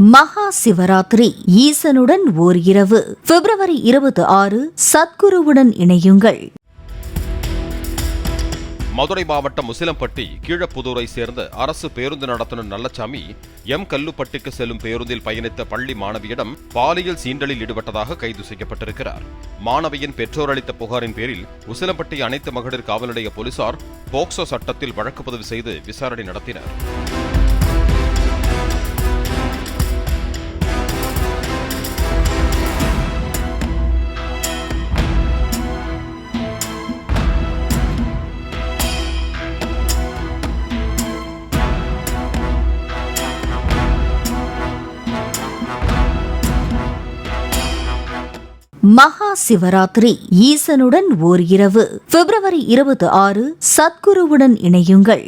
மகா சிவராத்திரி ஈசனுடன் ஓர் இரவு பிப்ரவரி 26 சத்குருவுடன் இணையுங்கள். மதுரை மாவட்டம் முசிலம்பட்டி கீழப்புதூரை சேர்ந்த அரசு பேருந்து நடத்துனர் நல்லசாமி கல்லுப்பட்டிக்கு செல்லும் பேருந்தில் பயணித்த பள்ளி மாணவியிடம் பாலியல் சீண்டலில் ஈடுபட்டதாக கைது செய்யப்பட்டிருக்கிறார். மாணவியின் பெற்றோர் அளித்த புகாரின் பேரில் முசிலம்பட்டி அனைத்து மகளிர் காவல் நிலைய போலீசார் போக்சோ சட்டத்தில் வழக்கு பதிவு செய்து விசாரணை நடத்தினர். மகா சிவராத்திரி ஈசனுடன் ஓர் இரவு பிப்ரவரி 26 சத்குருவுடன் இணையுங்கள்.